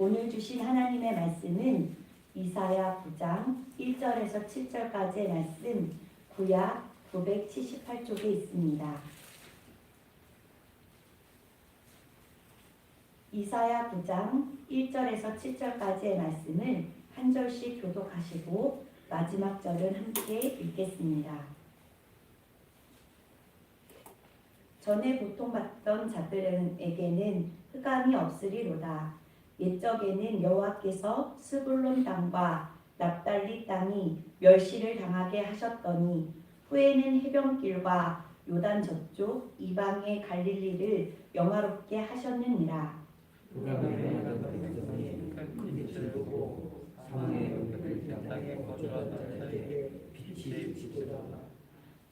오늘 주신 하나님의 말씀은 이사야 9장 1절에서 7절까지의 말씀, 구약 978쪽에 있습니다. 이사야 9장 1절에서 7절까지의 말씀을 한 절씩 교독하시고 마지막 절은 함께 읽겠습니다. 전에 고통받던 자들에게는 흑암이 없으리로다. 옛적에는 여호와께서 스불론 땅과 납달리 땅이 멸시를 당하게 하셨더니 후에는 해변길과 요단 저쪽 이방의 갈릴리를 영화롭게 하셨느니라.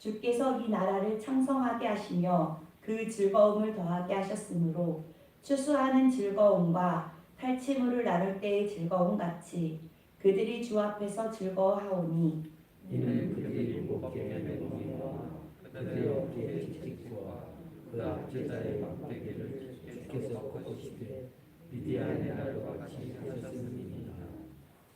주께서 이 나라를 창성하게 하시며 그 즐거움을 더하게 하셨으므로 추수하는 즐거움과 탈취물을 나눌 때의 즐거움 같이 그들이 주 앞에서 즐거워하오니 이는 그들이 일곱 개의 맹목이와 그들의 어깨에 틱틱과 그 압제자의 막대기를 주께서 꺾으시되 미디안의 날과 같이 하셨음이니라.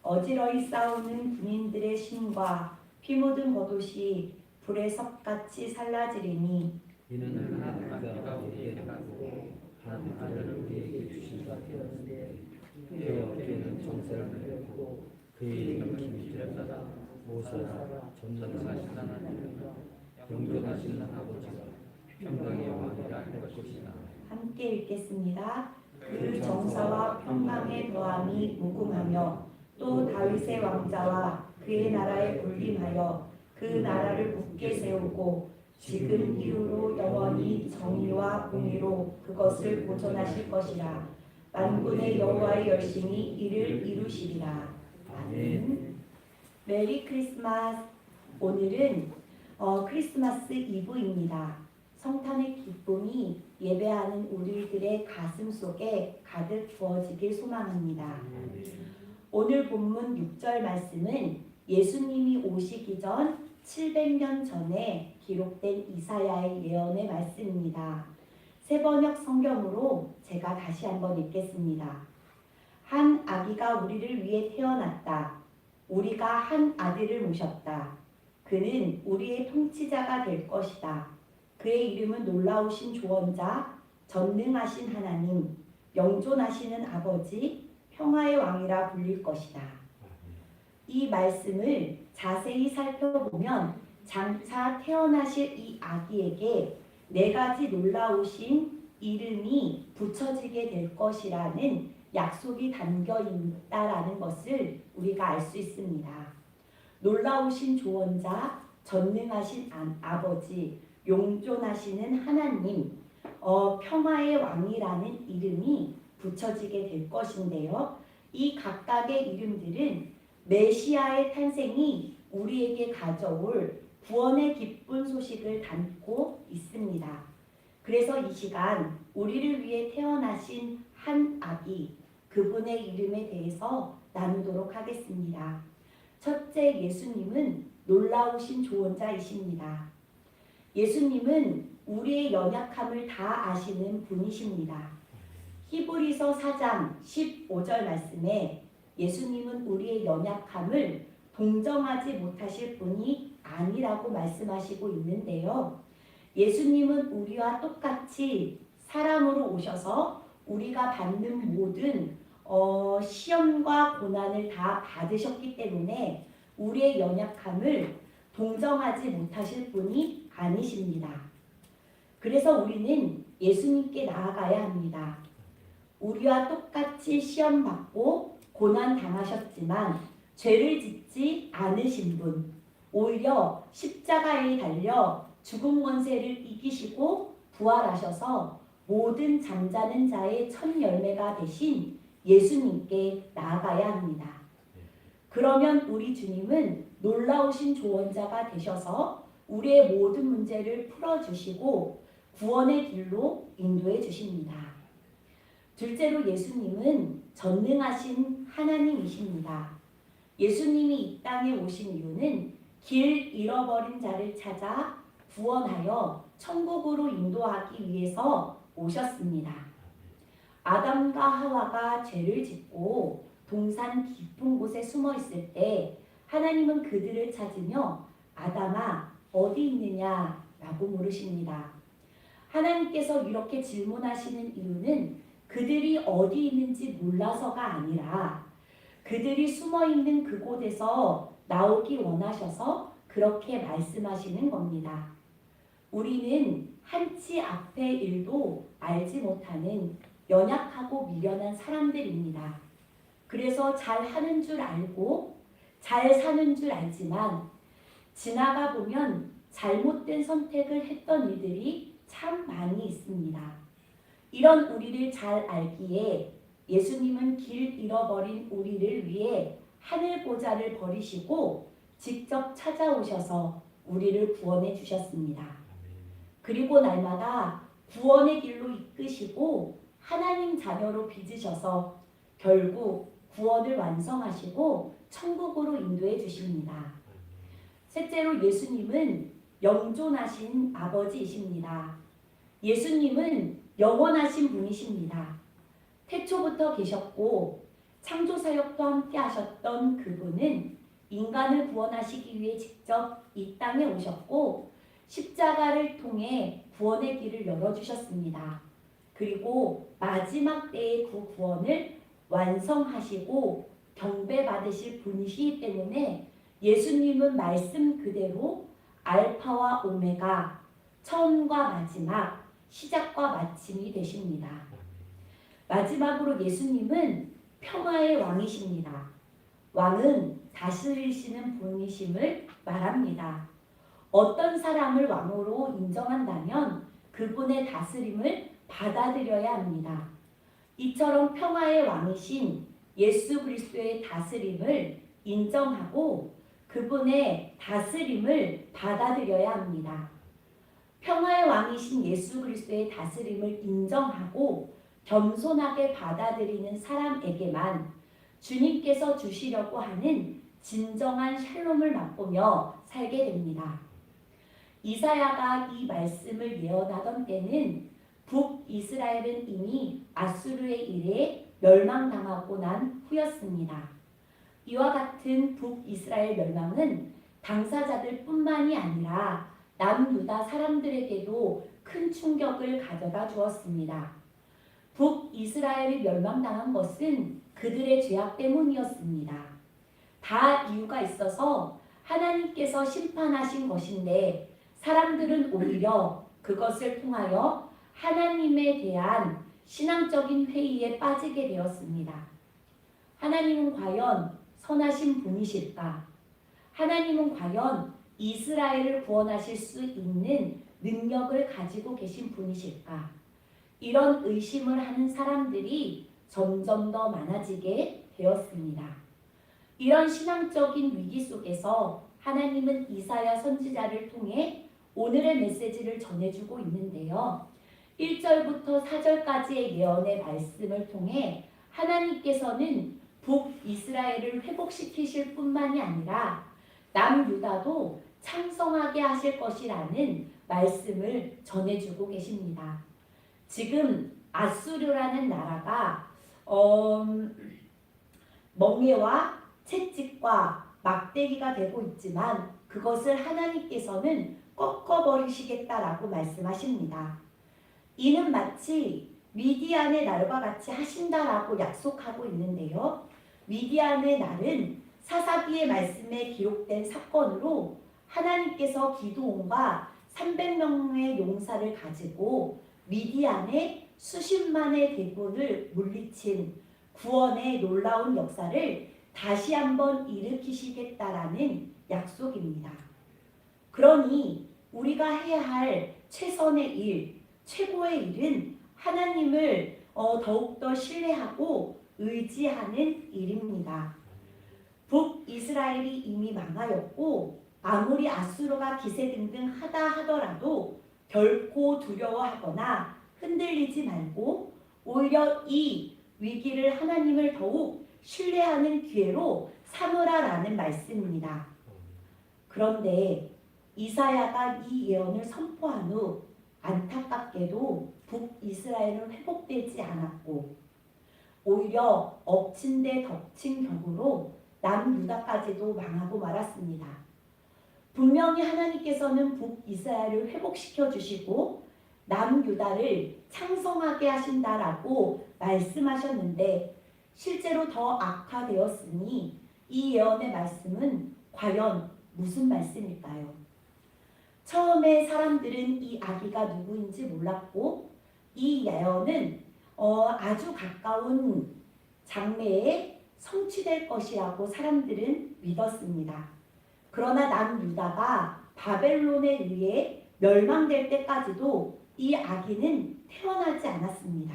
어지러이 싸우는 군인들의 신과 피 묻은 겉옷이 불의 섭같이 살라지리니 이는 하나님께서 우리에게 하고 하늘을 우리에게 주신다 하였는데 그의 어깨는 정사를 메고 그의 이름은 기밀자다 모사라 전능하신 하나님이라 영존하신 아버지가 평강의 왕이라 할 것이다. 함께 읽겠습니다. 그 정사와 평강의 더함이 무궁하며 또 다윗의 왕자와 그의 나라에 군림하여 그 나라를 굳게 세우고 지금 이후로 영원히 정의와 공의로 그것을 보존하실 것이라. 만군의 여호와의 열심히 이를 이루시리라. 아멘. 메리 크리스마스. 오늘은 크리스마스 이브입니다. 성탄의 기쁨이 예배하는 우리들의 가슴 속에 가득 부어지길 소망합니다. 오늘 본문 6절 말씀은 예수님이 오시기 전 700년 전에 기록된 이사야의 예언의 말씀입니다. 새번역 성경으로 제가 다시 한번 읽겠습니다. 한 아기가 우리를 위해 태어났다. 우리가 한 아들을 모셨다. 그는 우리의 통치자가 될 것이다. 그의 이름은 놀라우신 조언자, 전능하신 하나님, 영존하시는 아버지, 평화의 왕이라 불릴 것이다. 이 말씀을 자세히 살펴보면 장차 태어나실 이 아기에게 네 가지 놀라우신 이름이 붙여지게 될 것이라는 약속이 담겨 있다라는 것을 우리가 알 수 있습니다. 놀라우신 조언자, 전능하신 아버지, 용존하시는 하나님, 평화의 왕이라는 이름이 붙여지게 될 것인데요. 이 각각의 이름들은 메시아의 탄생이 우리에게 가져올 구원의 기쁜 소식을 담고 있습니다. 그래서 이 시간 우리를 위해 태어나신 한 아기, 그분의 이름에 대해서 나누도록 하겠습니다. 첫째, 예수님은 놀라우신 조언자이십니다. 예수님은 우리의 연약함을 다 아시는 분이십니다. 히브리서 4장 15절 말씀에 예수님은 우리의 연약함을 동정하지 못하실 분이 아니라고 말씀하시고 있는데요. 예수님은 우리와 똑같이 사람으로 오셔서 우리가 받는 모든 시험과 고난을 다 받으셨기 때문에 우리의 연약함을 동정하지 못하실 분이 아니십니다. 그래서 우리는 예수님께 나아가야 합니다. 우리와 똑같이 시험받고 고난 당하셨지만 죄를 짓지 않으신 분, 오히려 십자가에 달려 죽음 권세를 이기시고 부활하셔서 모든 잠자는 자의 첫 열매가 되신 예수님께 나아가야 합니다. 그러면 우리 주님은 놀라우신 조언자가 되셔서 우리의 모든 문제를 풀어주시고 구원의 길로 인도해 주십니다. 둘째로 예수님은 전능하신 하나님이십니다. 예수님이 이 땅에 오신 이유는 길 잃어버린 자를 찾아 구원하여 천국으로 인도하기 위해서 오셨습니다. 아담과 하와가 죄를 짓고 동산 깊은 곳에 숨어 있을 때 하나님은 그들을 찾으며 아담아 어디 있느냐 라고 물으십니다. 하나님께서 이렇게 질문하시는 이유는 그들이 어디 있는지 몰라서가 아니라 그들이 숨어 있는 그곳에서 나오기 원하셔서 그렇게 말씀하시는 겁니다. 우리는 한치 앞의 일도 알지 못하는 연약하고 미련한 사람들입니다. 그래서 잘 하는 줄 알고 잘 사는 줄 알지만 지나가 보면 잘못된 선택을 했던 일들이 참 많이 있습니다. 이런 우리를 잘 알기에 예수님은 길 잃어버린 우리를 위해 하늘 보좌를 버리시고 직접 찾아오셔서 우리를 구원해 주셨습니다. 그리고 날마다 구원의 길로 이끄시고 하나님 자녀로 빚으셔서 결국 구원을 완성하시고 천국으로 인도해 주십니다. 셋째로 예수님은 영존하신 아버지이십니다. 예수님은 영원하신 분이십니다. 태초부터 계셨고 창조사역도 함께 하셨던 그분은 인간을 구원하시기 위해 직접 이 땅에 오셨고 십자가를 통해 구원의 길을 열어주셨습니다. 그리고 마지막 때의 그 구원을 완성하시고 경배받으실 분이시기 때문에 예수님은 말씀 그대로 알파와 오메가, 처음과 마지막, 시작과 마침이 되십니다. 마지막으로 예수님은 평화의 왕이십니다. 왕은 다스리시는 분이심을 말합니다. 어떤 사람을 왕으로 인정한다면 그분의 다스림을 받아들여야 합니다. 이처럼 평화의 왕이신 예수 그리스도의 다스림을 인정하고 그분의 다스림을 받아들여야 합니다. 평화의 왕이신 예수 그리스도의 다스림을 인정하고 겸손하게 받아들이는 사람에게만 주님께서 주시려고 하는 진정한 샬롬을 맛보며 살게 됩니다. 이사야가 이 말씀을 예언하던 때는 북이스라엘은 이미 아수르의 일에 멸망당하고 난 후였습니다. 이와 같은 북이스라엘 멸망은 당사자들 뿐만이 아니라 남유다 사람들에게도 큰 충격을 가져다 주었습니다. 북이스라엘이 멸망당한 것은 그들의 죄악 때문이었습니다. 다 이유가 있어서 하나님께서 심판하신 것인데 사람들은 오히려 그것을 통하여 하나님에 대한 신앙적인 회의에 빠지게 되었습니다. 하나님은 과연 선하신 분이실까? 하나님은 과연 이스라엘을 구원하실 수 있는 능력을 가지고 계신 분이실까? 이런 의심을 하는 사람들이 점점 더 많아지게 되었습니다. 이런 신앙적인 위기 속에서 하나님은 이사야 선지자를 통해 오늘의 메시지를 전해주고 있는데요. 1절부터 4절까지의 예언의 말씀을 통해 하나님께서는 북이스라엘을 회복시키실 뿐만이 아니라 남유다도 창성하게 하실 것이라는 말씀을 전해주고 계십니다. 지금 아수르라는 나라가 멍에와 채찍과 막대기가 되고 있지만 그것을 하나님께서는 꺾어버리시겠다라고 말씀하십니다. 이는 마치 미디안의 날과 같이 하신다라고 약속하고 있는데요. 미디안의 날은 사사기의 말씀에 기록된 사건으로 하나님께서 기드온과 300명의 용사를 가지고 미디안의 수십만의 대군을 물리친 구원의 놀라운 역사를 다시 한번 일으키시겠다라는 약속입니다. 그러니 우리가 해야 할 최선의 일, 최고의 일은 하나님을 더욱더 신뢰하고 의지하는 일입니다. 북이스라엘이 이미 망하였고 아무리 아수르가 기세등등하다 하더라도 결코 두려워하거나 흔들리지 말고 오히려 이 위기를 하나님을 더욱 신뢰하는 기회로 삼으라라는 말씀입니다. 그런데 이사야가 이 예언을 선포한 후 안타깝게도 북이스라엘은 회복되지 않았고 오히려 엎친 데 덮친 격으로 남유다까지도 망하고 말았습니다. 분명히 하나님께서는 북이스라엘을 회복시켜 주시고 남유다를 창성하게 하신다라고 말씀하셨는데 실제로 더 악화되었으니 이 예언의 말씀은 과연 무슨 말씀일까요? 처음에 사람들은 이 아기가 누구인지 몰랐고 이 예언은 아주 가까운 장래에 성취될 것이라고 사람들은 믿었습니다. 그러나 남유다가 바벨론에 의해 멸망될 때까지도 이 아기는 태어나지 않았습니다.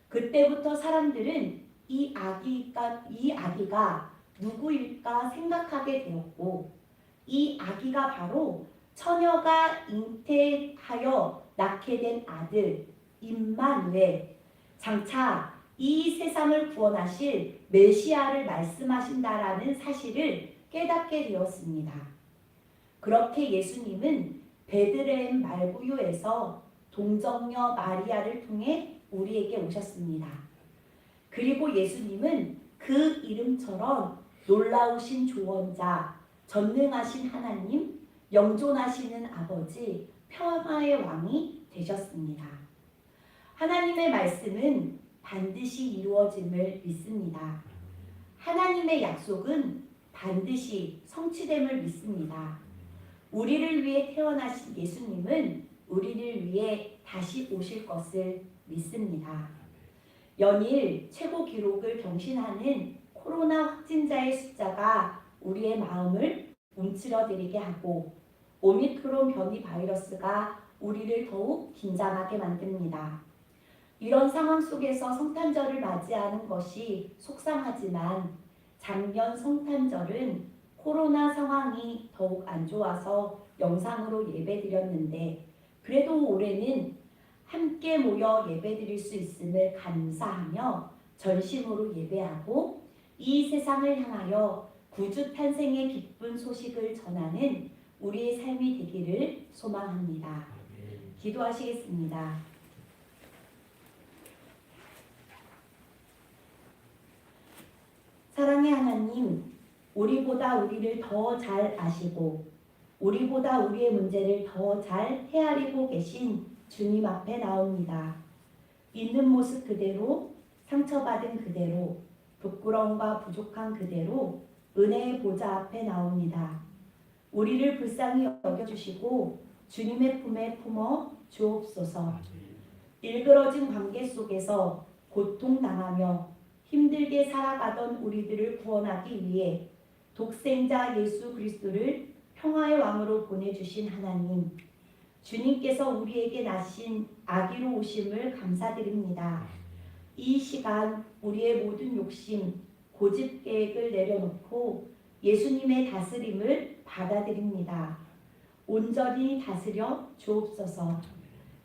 그때부터 사람들은 이 아기가 누구일까 생각하게 되었고 이 아기가 바로 처녀가 잉태하여 낳게 된 아들 임마누엘, 장차 이 세상을 구원하실 메시아를 말씀하신다라는 사실을 깨닫게 되었습니다. 그렇게 예수님은 베들레헴 말구유에서 동정녀 마리아를 통해 우리에게 오셨습니다. 그리고 예수님은 그 이름처럼 놀라우신 조언자, 전능하신 하나님, 영존하시는 아버지, 평화의 왕이 되셨습니다. 하나님의 말씀은 반드시 이루어짐을 믿습니다. 하나님의 약속은 반드시 성취됨을 믿습니다. 우리를 위해 태어나신 예수님은 우리를 위해 다시 오실 것을 믿습니다. 연일 최고 기록을 경신하는 코로나 확진자의 숫자가 우리의 마음을 움츠러들게 하고 오미크론 변이 바이러스가 우리를 더욱 긴장하게 만듭니다. 이런 상황 속에서 성탄절을 맞이하는 것이 속상하지만 작년 성탄절은 코로나 상황이 더욱 안 좋아서 영상으로 예배드렸는데 그래도 올해는 함께 모여 예배드릴 수 있음을 감사하며 전심으로 예배하고 이 세상을 향하여 구주 탄생의 기쁜 소식을 전하는 우리의 삶이 되기를 소망합니다. 기도하시겠습니다. 사랑의 하나님, 우리보다 우리를 더 잘 아시고 우리보다 우리의 문제를 더 잘 헤아리고 계신 주님 앞에 나옵니다. 있는 모습 그대로, 상처받은 그대로, 부끄러움과 부족한 그대로 은혜의 보좌 앞에 나옵니다. 우리를 불쌍히 여겨주시고 주님의 품에 품어 주옵소서. 일그러진 관계 속에서 고통당하며 힘들게 살아가던 우리들을 구원하기 위해 독생자 예수 그리스도를 평화의 왕으로 보내주신 하나님, 주님께서 우리에게 나신 아기로 오심을 감사드립니다. 이 시간 우리의 모든 욕심, 고집 계획을 내려놓고 예수님의 다스림을 받아들입니다. 온전히 다스려 주옵소서.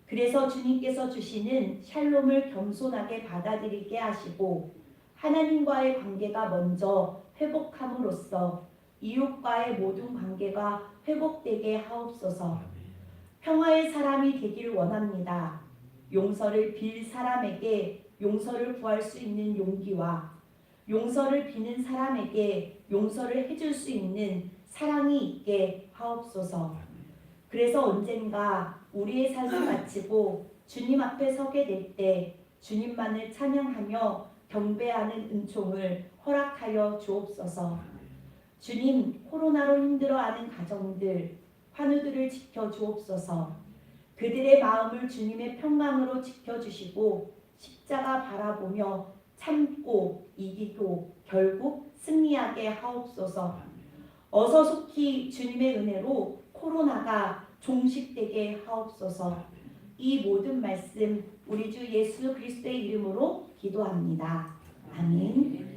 그래서 주님께서 주시는 샬롬을 겸손하게 받아들이게 하시고 하나님과의 관계가 먼저 회복함으로써 이웃과의 모든 관계가 회복되게 하옵소서. 평화의 사람이 되길 원합니다. 용서를 빌 사람에게 용서를 구할 수 있는 용기와 용서를 비는 사람에게 용서를 해줄 수 있는 사랑이 있게 하옵소서. 그래서 언젠가 우리의 삶을 마치고 주님 앞에 서게 될 때 주님만을 찬양하며 경배하는 은총을 허락하여 주옵소서. 주님, 코로나로 힘들어하는 가정들, 환우들을 지켜 주옵소서. 그들의 마음을 주님의 평강으로 지켜주시고 십자가 바라보며 참고 이기고 결국 승리하게 하옵소서. 어서 속히 주님의 은혜로 코로나가 종식되게 하옵소서. 이 모든 말씀 우리 주 예수 그리스도의 이름으로 기도합니다. 아멘.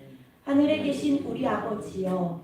하늘에 계신 우리 아버지여,